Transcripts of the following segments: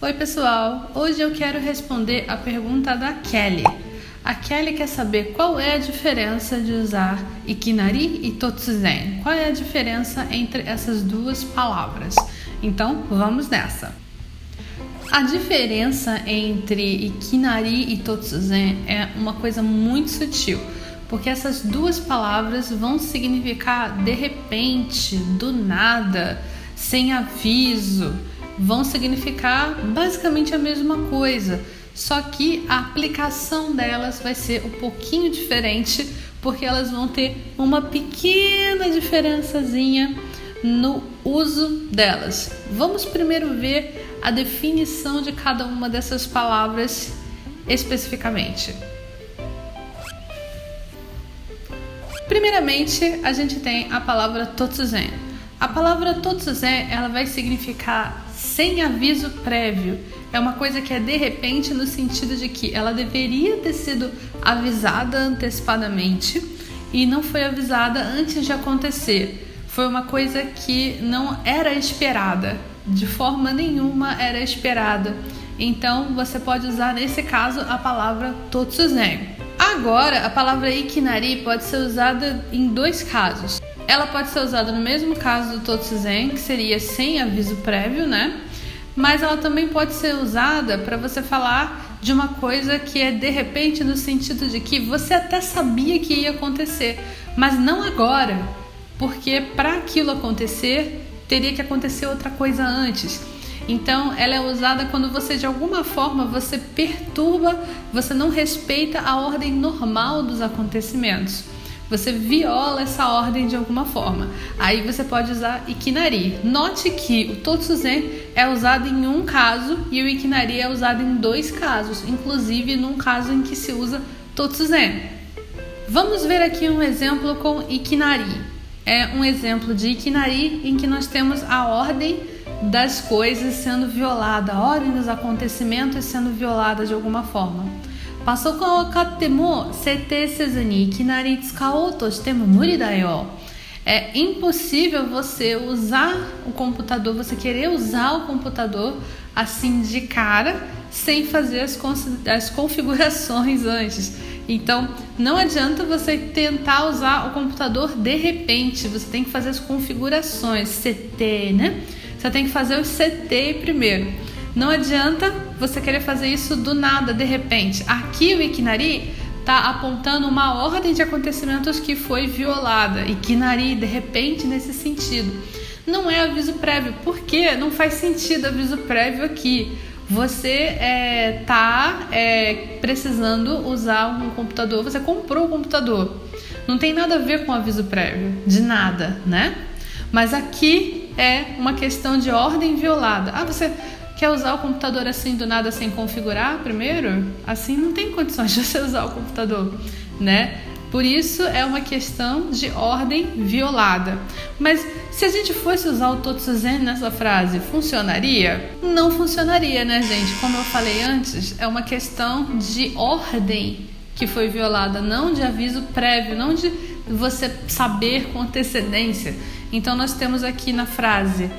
Oi pessoal, hoje eu quero responder a pergunta da Kelly. A Kelly quer saber qual é a diferença de usar ikinari e totsuzen. Qual é a diferença entre essas duas palavras? Então vamos nessa. A diferença entre ikinari e totsuzen é uma coisa muito sutil, porque essas duas palavras vão significar de repente, do nada, sem aviso. Vão significar basicamente a mesma coisa, só que a aplicação delas vai ser um pouquinho diferente, porque elas vão ter uma pequena diferençazinha no uso delas. Vamos primeiro ver a definição de cada uma dessas palavras especificamente. Primeiramente, a gente tem a palavra totsuzen. A palavra totsuzen, ela vai significar sem aviso prévio. É uma coisa que é de repente, no sentido de que ela deveria ter sido avisada antecipadamente e não foi avisada antes de acontecer. Foi uma coisa que não era esperada, de forma nenhuma era esperada. Então você pode usar nesse caso a palavra totsuzen. Agora, a palavra ikinari pode ser usada em dois casos. Ela pode ser usada no mesmo caso do totsuzen, que seria sem aviso prévio, né? Mas ela também pode ser usada para você falar de uma coisa que é de repente no sentido de que você até sabia que ia acontecer, mas não agora, porque para aquilo acontecer, teria que acontecer outra coisa antes. Então, ela é usada quando você, de alguma forma, você perturba, você não respeita a ordem normal dos acontecimentos. Você viola essa ordem de alguma forma. Aí você pode usar ikinari. Note que o totsuzen é usado em um caso e o ikinari é usado em dois casos, inclusive num caso em que se usa totsuzen. Vamos ver aqui um exemplo com ikinari. É um exemplo de ikinari em que nós temos a ordem das coisas sendo violada, a ordem dos acontecimentos sendo violada de alguma forma. Pasokan wa katte mo settei sezu ni ikinari tsukao to shite mo muri da yo. É impossível você usar o computador, você querer usar o computador assim de cara, sem fazer as configurações antes. Então, não adianta você tentar usar o computador de repente, você tem que fazer as configurações, settei, né? Você tem que fazer o settei primeiro. Não adianta você querer fazer isso do nada, de repente. Aqui o ikinari está apontando uma ordem de acontecimentos que foi violada. Ikinari, de repente, nesse sentido. Não é aviso prévio. Por quê? Não faz sentido aviso prévio aqui. Você está precisando usar um computador. Você comprou o computador. Não tem nada a ver com aviso prévio. De nada, né? Mas aqui é uma questão de ordem violada. Você quer usar o computador assim do nada sem configurar primeiro? Assim não tem condições de você usar o computador, né? Por isso é uma questão de ordem violada. Mas se a gente fosse usar o totsuzen nessa frase, funcionaria? Não funcionaria, né, gente? Como eu falei antes, é uma questão de ordem que foi violada, não de aviso prévio, não de você saber com antecedência. Então nós temos aqui na frase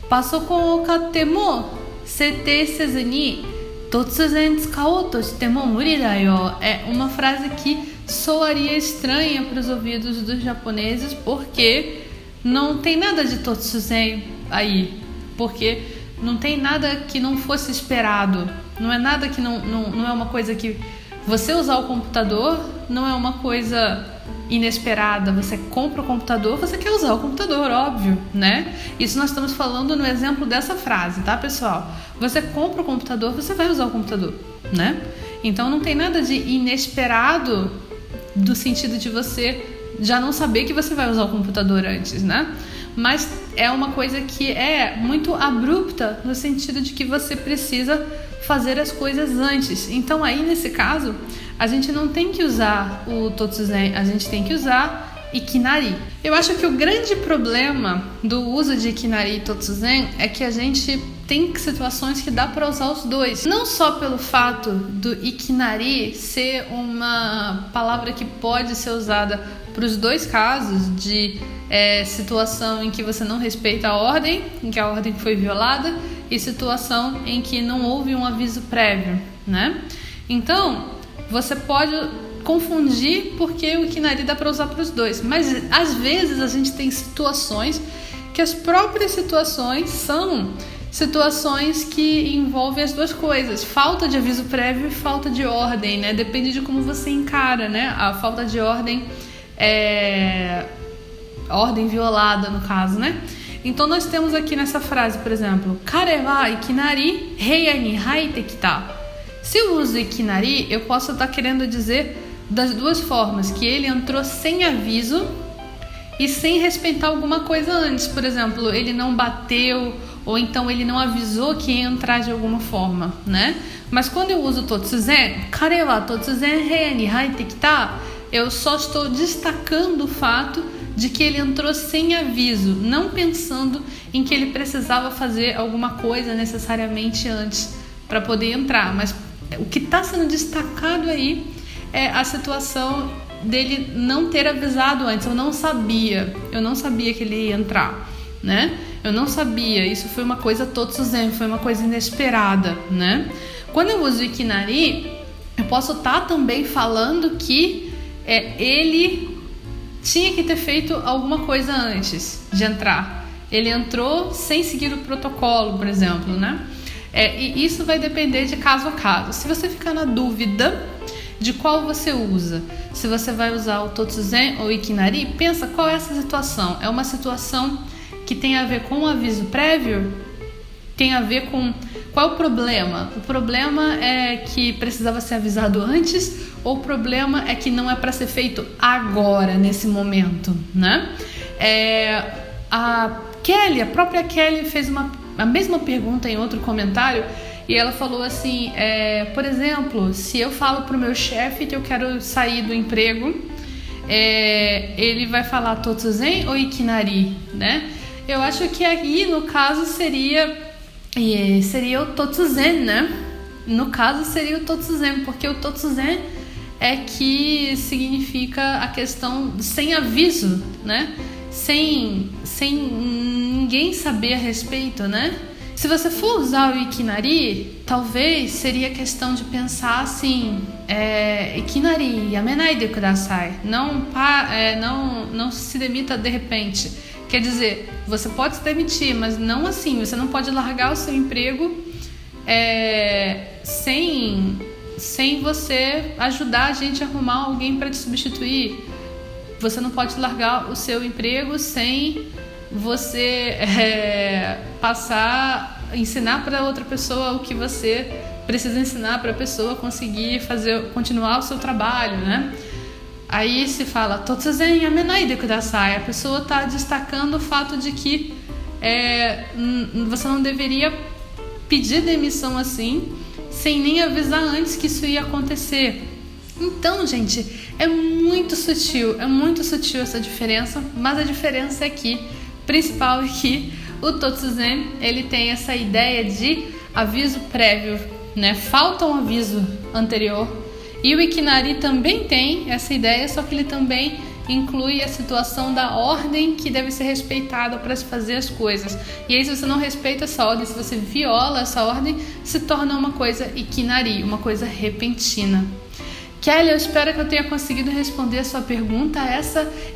Pasokan wo katte mo settei sezu ni totsuzen tsukao to shite mo muri da yo. É uma frase que soaria estranha para os ouvidos dos japoneses, porque não tem nada de totsuzen aí, porque não tem nada que não fosse esperado, não é nada que não é uma coisa que você usar o computador não é uma coisa inesperada. Você compra o computador, você quer usar o computador, óbvio, né? Isso nós estamos falando no exemplo dessa frase, tá, pessoal? Você compra o computador, você vai usar o computador, né? Então não tem nada de inesperado do sentido de você já não saber que você vai usar o computador antes, né? Mas é uma coisa que é muito abrupta no sentido de que você precisa fazer as coisas antes. Então aí nesse caso a gente não tem que usar o totsuzen, a gente tem que usar ikinari. Eu acho que o grande problema do uso de ikinari e totsuzen é que a gente tem situações que dá para usar os dois. Não só pelo fato do ikinari ser uma palavra que pode ser usada para os dois casos de situação em que você não respeita a ordem, em que a ordem foi violada, e situação em que não houve um aviso prévio, né? Então, você pode confundir porque o ikinari dá para usar para os dois, mas às vezes a gente tem situações que as próprias situações são situações que envolvem as duas coisas, falta de aviso prévio e falta de ordem, né? Depende de como você encara, né? A falta de ordem é ordem violada, no caso, né? Então nós temos aqui nessa frase, por exemplo, kare wa ikinari heia ni haite kita. Se eu uso ikinari, eu posso estar querendo dizer das duas formas, que ele entrou sem aviso e sem respeitar alguma coisa antes. Por exemplo, ele não bateu, ou então ele não avisou que ia entrar de alguma forma, né? Mas quando eu uso totsuzen, kare wa totsuzen heia ni haite kita, eu só estou destacando o fato de que ele entrou sem aviso, não pensando em que ele precisava fazer alguma coisa necessariamente antes para poder entrar. Mas o que está sendo destacado aí é a situação dele não ter avisado antes. Eu não sabia que ele ia entrar, né? Eu não sabia, isso foi uma coisa totsuzen, foi uma coisa inesperada, né? Quando eu uso ikinari, eu posso estar também falando que ele tinha que ter feito alguma coisa antes de entrar. Ele entrou sem seguir o protocolo, por exemplo, né? E isso vai depender de caso a caso. Se você ficar na dúvida de qual você usa, se você vai usar o totsuzen ou o ikinari, pensa qual é essa situação. É uma situação que tem a ver com o aviso prévio? Tem a ver com... Qual é o problema? O problema é que precisava ser avisado antes, ou o problema é que não é para ser feito agora, nesse momento, né? A própria Kelly fez a mesma pergunta em outro comentário, e ela falou assim, por exemplo, se eu falo pro meu chefe que eu quero sair do emprego, ele vai falar totsuzen ou ikinari, né? Eu acho que aí, no caso, seria o totsuzen, né? No caso, seria o totsuzen, porque o totsuzen é que significa a questão sem aviso, né? Sem ninguém saber a respeito, né? Se você for usar o ikinari, talvez seria questão de pensar assim, ikinari yamenai de kudasai, não se demita de repente. Quer dizer, você pode se demitir, mas não assim, você não pode largar o seu emprego sem você ajudar a gente a arrumar alguém para te substituir. Você não pode largar o seu emprego sem você ensinar para outra pessoa o que você precisa ensinar para a pessoa conseguir continuar o seu trabalho, né? Aí se fala totsuzen yamenai de kudasai. A pessoa está destacando o fato de que você não deveria pedir demissão assim, sem nem avisar antes que isso ia acontecer. Então, gente, é muito sutil essa diferença, mas a diferença principal é que o totsuzen, ele tem essa ideia de aviso prévio, né? Falta um aviso anterior. E o ikinari também tem essa ideia, só que ele também inclui a situação da ordem que deve ser respeitada para se fazer as coisas. E aí, se você não respeita essa ordem, se você viola essa ordem, se torna uma coisa ikinari, uma coisa repentina. Kelly, eu espero que eu tenha conseguido responder a sua pergunta.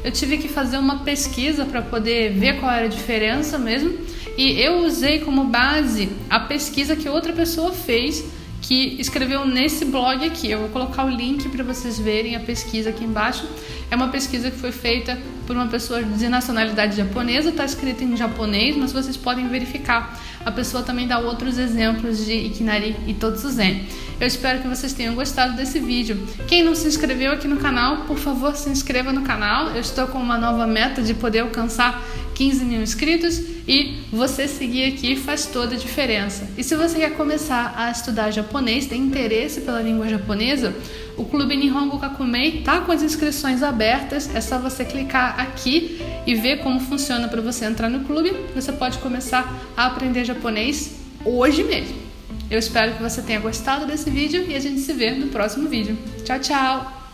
Eu tive que fazer uma pesquisa para poder ver qual era a diferença mesmo. E eu usei como base a pesquisa que outra pessoa fez, que escreveu nesse blog aqui. Eu vou colocar o link para vocês verem a pesquisa aqui embaixo. É uma pesquisa que foi feita por uma pessoa de nacionalidade japonesa, está escrita em japonês, mas vocês podem verificar. A pessoa também dá outros exemplos de ikinari e totsuzen. Eu espero que vocês tenham gostado desse vídeo. Quem não se inscreveu aqui no canal, por favor, se inscreva no canal. Eu estou com uma nova meta de poder alcançar 15 mil inscritos e você seguir aqui faz toda a diferença. E se você quer começar a estudar japonês, tem interesse pela língua japonesa, o Clube Nihongo Kakumei está com as inscrições abertas. É só você clicar aqui e ver como funciona para você entrar no clube. Você pode começar a aprender japonês hoje mesmo. Eu espero que você tenha gostado desse vídeo e a gente se vê no próximo vídeo. Tchau, tchau!